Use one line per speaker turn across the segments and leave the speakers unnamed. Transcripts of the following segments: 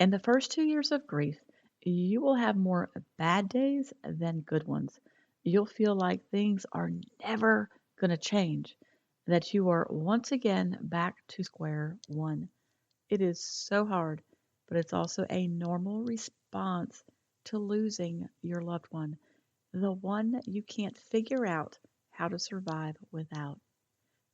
In the first 2 years of grief, you will have more bad days than good ones. You'll feel like things are never going to change, that you are once again back to square one. It is so hard, but it's also a normal response to losing your loved one, the one you can't figure out how to survive without.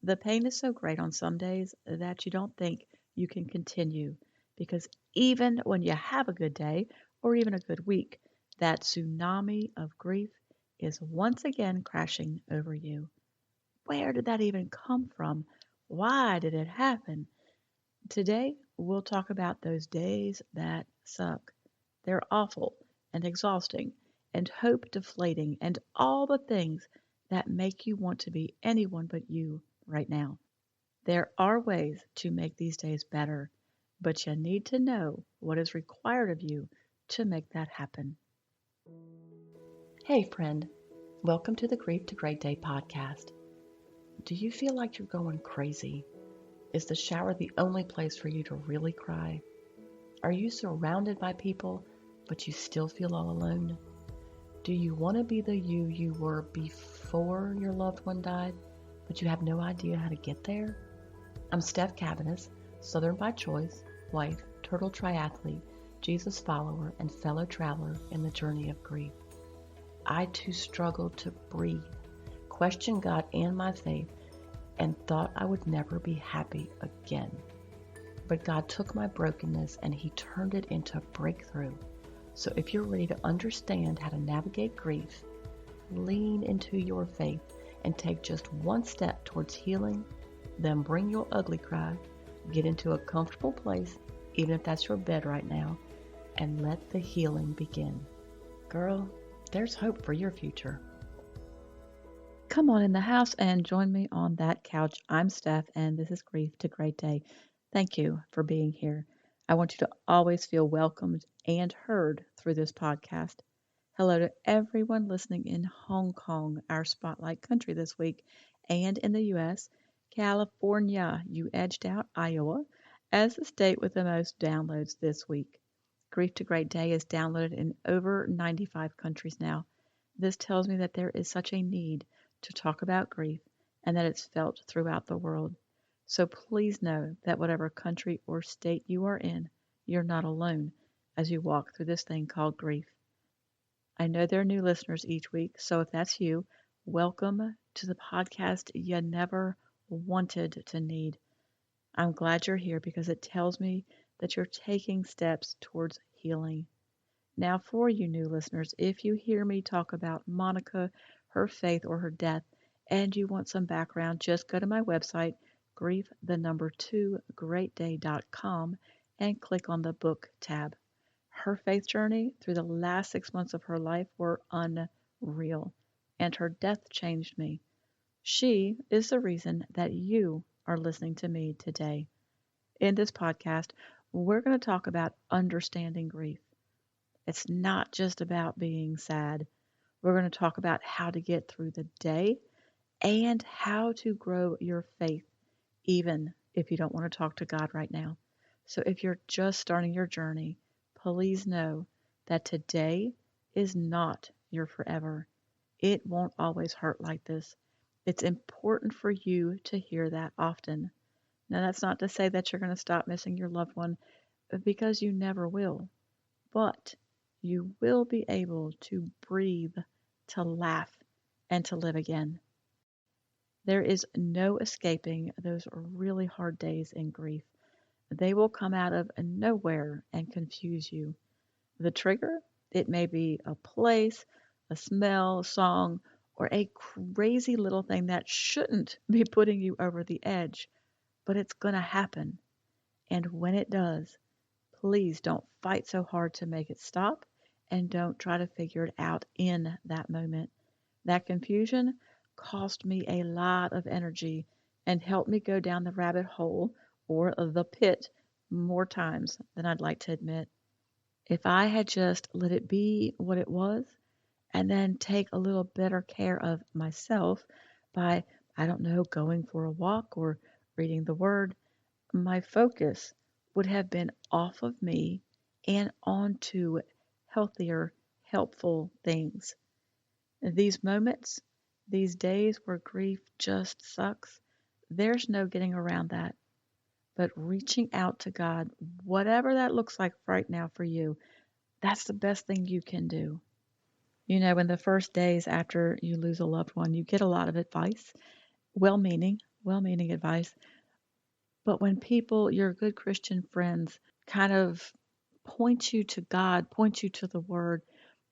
The pain is so great on some days that you don't think you can continue because even when you have a good day or even a good week, that tsunami of grief is once again crashing over you. Where did that even come from? Why did it happen? Today, we'll talk about those days that suck. They're awful and exhausting and hope deflating and all the things that make you want to be anyone but you right now. There are ways to make these days better, but you need to know what is required of you to make that happen. Hey, friend, welcome to the Grief to Great Day podcast. Do you feel like you're going crazy? Is the shower the only place for you to really cry? Are you surrounded by people, but you still feel all alone? Do you want to be the you were before your loved one died, but you have no idea how to get there? I'm Steph Cabanis, Southern by choice, wife, turtle triathlete, Jesus follower, and fellow traveler in the journey of grief. I too struggled to breathe, questioned God and my faith, and thought I would never be happy again. But God took my brokenness and He turned it into breakthrough. So if you're ready to understand how to navigate grief, lean into your faith and take just one step towards healing, then bring your ugly cry, get into a comfortable place, even if that's your bed right now, and let the healing begin. Girl, there's hope for your future. Come on in the house and join me on that couch. I'm Steph, and this is Grief to Great Day. Thank you for being here. I want you to always feel welcomed and heard through this podcast. Hello to everyone listening in Hong Kong, our spotlight country this week, and in the U.S., California. You edged out Iowa as the state with the most downloads this week. Grief to Great Day is downloaded in over 95 countries now. This tells me that there is such a need to talk about grief and that it's felt throughout the world. So please know that whatever country or state you are in, you're not alone as you walk through this thing called grief. I know there are new listeners each week, so if that's you, welcome to the podcast you never wanted to need. I'm glad you're here because it tells me that you're taking steps towards healing. Now, for you new listeners, if you hear me talk about Monica, her faith, or her death, and you want some background, just go to my website, grief2greatday.com, and click on the book tab. Her faith journey through the last 6 months of her life were unreal, and her death changed me. She is the reason that you are listening to me today. In this podcast, we're going to talk about understanding grief. It's not just about being sad. We're going to talk about how to get through the day and how to grow your faith, even if you don't want to talk to God right now. So if you're just starting your journey, please know that today is not your forever. It won't always hurt like this. It's important for you to hear that often. Now, that's not to say that you're going to stop missing your loved one because you never will. But you will be able to breathe, to laugh, and to live again. There is no escaping those really hard days in grief. They will come out of nowhere and confuse you. The trigger? It may be a place, a smell, a song, or a crazy little thing that shouldn't be putting you over the edge, but it's going to happen. And when it does, please don't fight so hard to make it stop and don't try to figure it out in that moment. That confusion cost me a lot of energy and helped me go down the rabbit hole or the pit more times than I'd like to admit. If I had just let it be what it was and then take a little better care of myself by, I don't know, going for a walk or reading the word, my focus would have been off of me
and on to healthier, helpful things. These moments, these days where grief just sucks, there's no getting around that. But reaching out to God, whatever that looks like right now for you, that's the best thing you can do. In the first days after you lose a loved one, you get a lot of advice, well meaning advice. But when people, your good Christian friends, kind of point you to God, point you to the Word,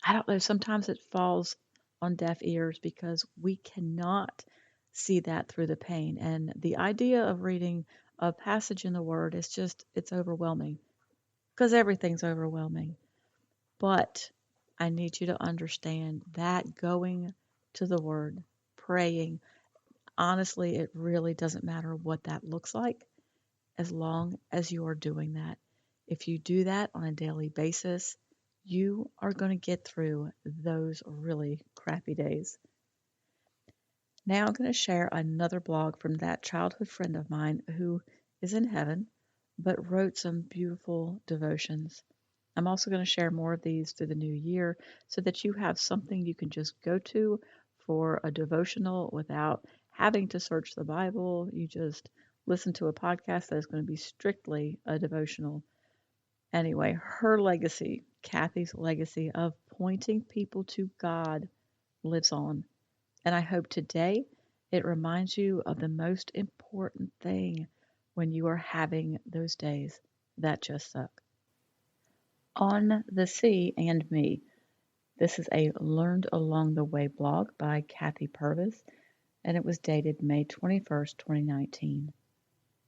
I don't know, sometimes it falls on deaf ears because we cannot see that through the pain. And the idea of reading a passage in the Word is just, it's overwhelming because everything's overwhelming. But I need you to understand that going to the Word, praying, honestly, it really doesn't matter what that looks like as long as you are doing that. If you do that on a daily basis, you are going to get through those really crappy days. Now I'm going to share another blog from that childhood friend of mine who is in heaven, but wrote some beautiful devotions. I'm also going to share more of these through the new year so that you have something you can just go to for a devotional without having to search the Bible. You just listen to a podcast that is going to be strictly a devotional. Anyway, her legacy, Kathy's legacy of pointing people to God, lives on. And I hope today it reminds you of the most important thing when you are having those days that just suck. On the Sea and Me. This is a Learned Along the Way blog by Kathy Purvis, and it was dated May 21st, 2019.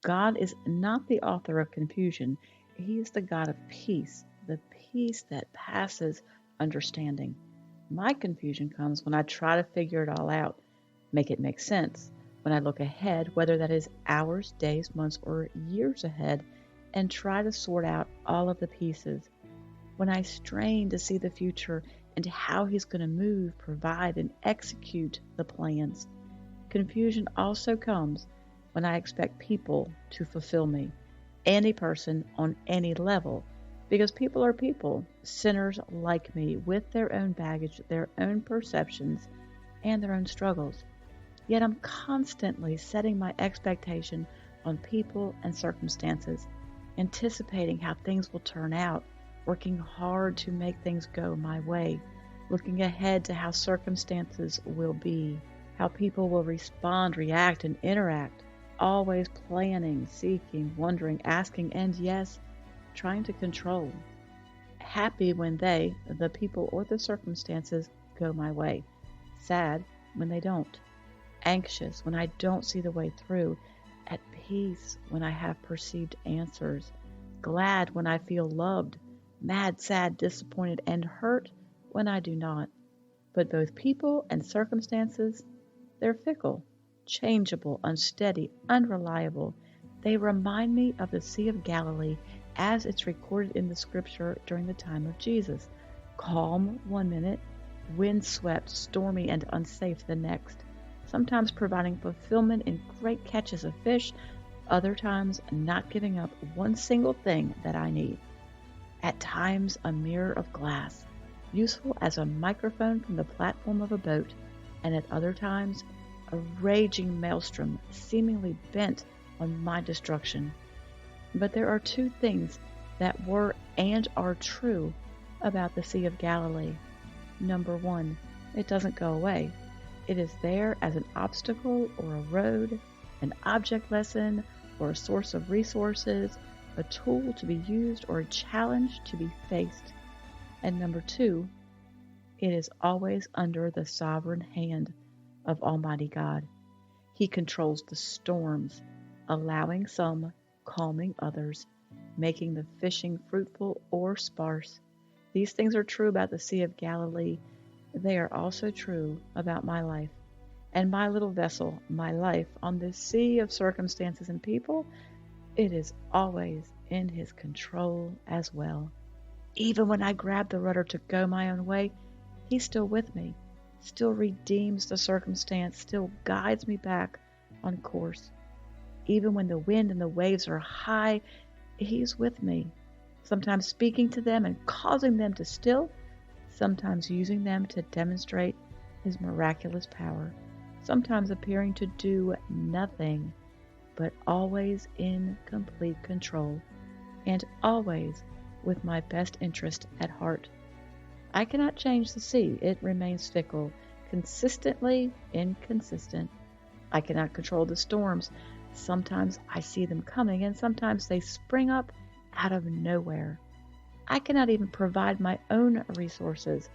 God is not the author of confusion. He is the God of peace, the peace that passes understanding. My confusion comes when I try to figure it all out, make it make sense, when I look ahead, whether that is hours, days, months, or years ahead, and try to sort out all of the pieces. When I strain to see the future and how He's going to move, provide, and execute the plans. Confusion also comes when I expect people to fulfill me, any person on any level, because people are people, sinners like me, with their own baggage, their own perceptions, and their own struggles. Yet I'm constantly setting my expectation on people and circumstances, anticipating how things will turn out, working hard to make things go my way, looking ahead to how circumstances will be, how people will respond, react, and interact, always planning, seeking, wondering, asking, and yes, trying to control. Happy when they, the people or the circumstances, go my way. Sad when they don't. Anxious when I don't see the way through. At peace when I have perceived answers. Glad when I feel loved. Mad, sad, disappointed, and hurt when I do not. But both people and circumstances, they're fickle, changeable, unsteady, unreliable. They remind me of the Sea of Galilee as it's recorded in the scripture during the time of Jesus. Calm one minute, windswept, stormy, and unsafe the next. Sometimes providing fulfillment in great catches of fish, other times not giving up one single thing that I need. At times a mirror of glass, useful as a microphone from the platform of a boat, and at other times a raging maelstrom seemingly bent on my destruction. But there are two things that were and are true about the Sea of Galilee. Number one, it doesn't go away. It is there as an obstacle or a road, an object lesson or a source of resources, a tool to be used or a challenge to be faced. And number two, it is always under the sovereign hand of Almighty God. He controls the storms, allowing some, calming others, making the fishing fruitful or sparse. These things are true about the Sea of Galilee. They are also true about my life. And my little vessel, my life, on this sea of circumstances and people, it is always in His control as well. Even when I grab the rudder to go my own way, He's still with me, still redeems the circumstance, still guides me back on course. Even when the wind and the waves are high, He's with me, sometimes speaking to them and causing them to still, sometimes using them to demonstrate his miraculous power, sometimes appearing to do nothing, but always in complete control, and always with my best interest at heart. I cannot change the sea. It remains fickle, consistently inconsistent. I cannot control the storms. Sometimes I see them coming, and sometimes they spring up out of nowhere. I cannot even provide my own resources.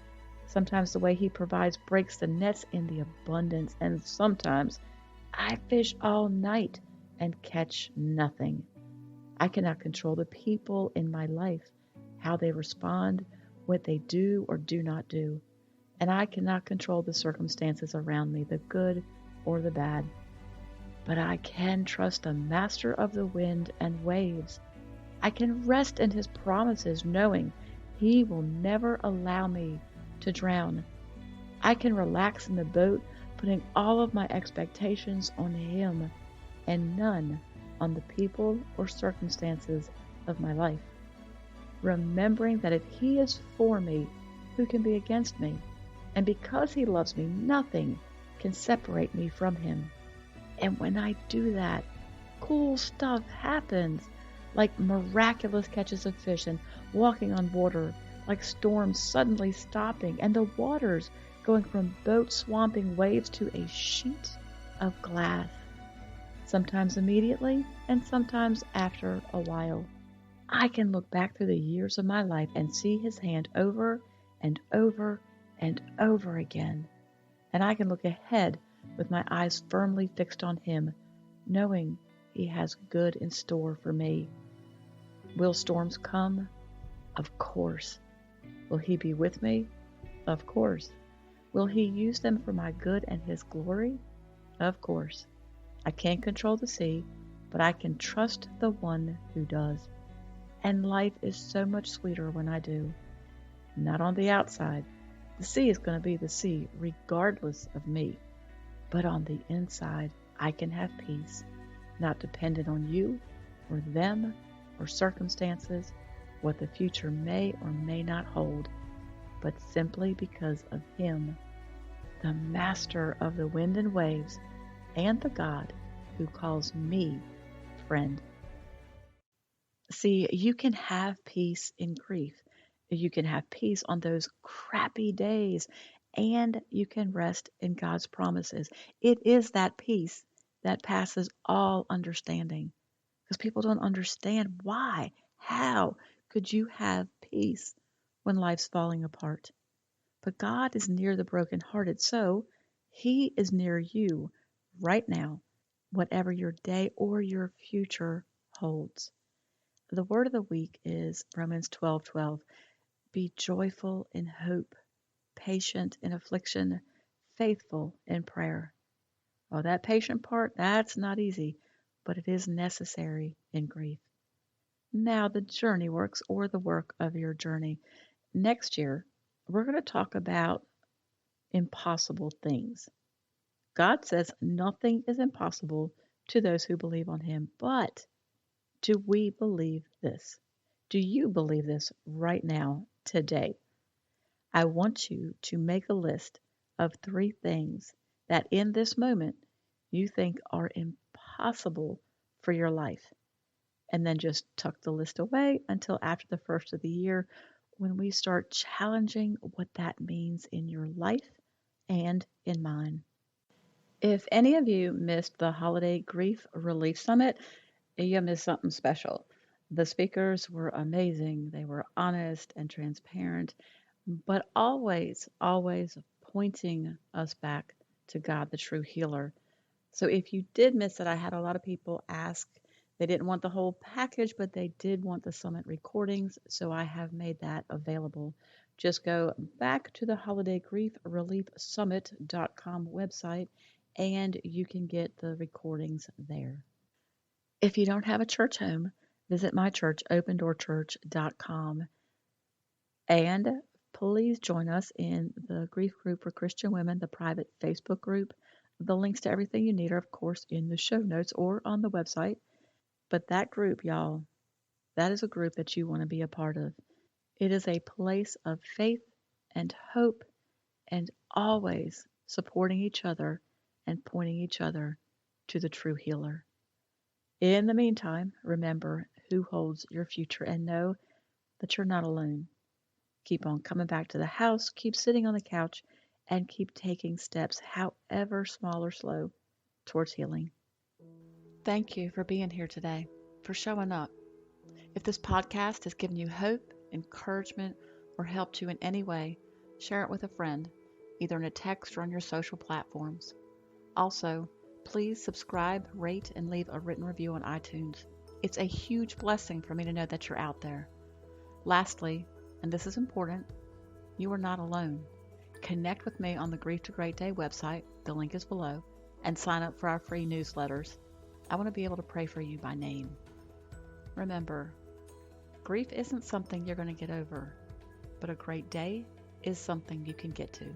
Sometimes the way he provides breaks the nets in the abundance, and sometimes I fish all night and catch nothing. I cannot control the people in my life, how they respond, what they do or do not do. And I cannot control the circumstances around me, the good or the bad. But I can trust the master of the wind and waves. I can rest in his promises, knowing he will never allow me to drown. I can relax in the boat, putting all of my expectations on him and none on the people or circumstances of my life. Remembering that if he is for me, who can be against me? And because he loves me, nothing can separate me from him. And when I do that, cool stuff happens, like miraculous catches of fish and walking on water, like storms suddenly stopping and the waters going from boat swamping waves to a sheet of glass, sometimes immediately and sometimes after a while. I can look back through the years of my life and see his hand over and over and over again. And I can look ahead with my eyes firmly fixed on him, knowing he has good in store for me. Will storms come? Of course. Will he be with me? Of course. Will he use them for my good and his glory? Of course. I can't control the sea, but I can trust the one who does. And life is so much sweeter when I do. Not on the outside. The sea is going to be the sea regardless of me. But on the inside, I can have peace, not dependent on you or them or circumstances, what the future may or may not hold, but simply because of him, the master of the wind and waves, and the God who calls me friend. See, you can have peace in grief. You can have peace on those crappy days, and you can rest in God's promises. It is that peace that passes all understanding, because people don't understand why. How could you have peace when life's falling apart? But God is near the brokenhearted, so he is near you right now, whatever your day or your future holds. The word of the week is Romans 12:12. Be joyful in hope, patient in affliction, faithful in prayer. Oh, that patient part, that's not easy, but it is necessary in grief. Now, the journey works, or the work of your journey. Next year, we're going to talk about impossible things. God says nothing is impossible to those who believe on him, but do we believe this? Do you believe this right now, today? I want you to make a list of 3 things that in this moment you think are impossible for your life. And then just tuck the list away until after the first of the year when we start challenging what that means in your life and in mine. If any of you missed the Holiday Grief Relief Summit, you missed something special. The speakers were amazing. They were honest and transparent, but always, always pointing us back to God, the true healer. So if you did miss it, I had a lot of people ask. They didn't want the whole package, but they did want the summit recordings, so I have made that available. Just go back to the Holiday Grief Relief Summit.com website, and you can get the recordings there. If you don't have a church home, visit my church, opendoorchurch.com. And please join us in the Grief Group for Christian Women, the private Facebook group. The links to everything you need are, of course, in the show notes or on the website. But that group, y'all, that is a group that you want to be a part of. It is a place of faith and hope and always supporting each other and pointing each other to the true healer. In the meantime, remember who holds your future and know that you're not alone. Keep on coming back to the house, keep sitting on the couch, and keep taking steps, however small or slow, towards healing.
Thank you for being here today, for showing up. If this podcast has given you hope, encouragement, or helped you in any way, share it with a friend, either in a text or on your social platforms. Also, please subscribe, rate, and leave a written review on iTunes. It's a huge blessing for me to know that you're out there. Lastly, and this is important, you are not alone. Connect with me on the Grief to Great Day website, the link is below, and sign up for our free newsletters. I want to be able to pray for you by name. Remember, grief isn't something you're going to get over, but a great day is something you can get to.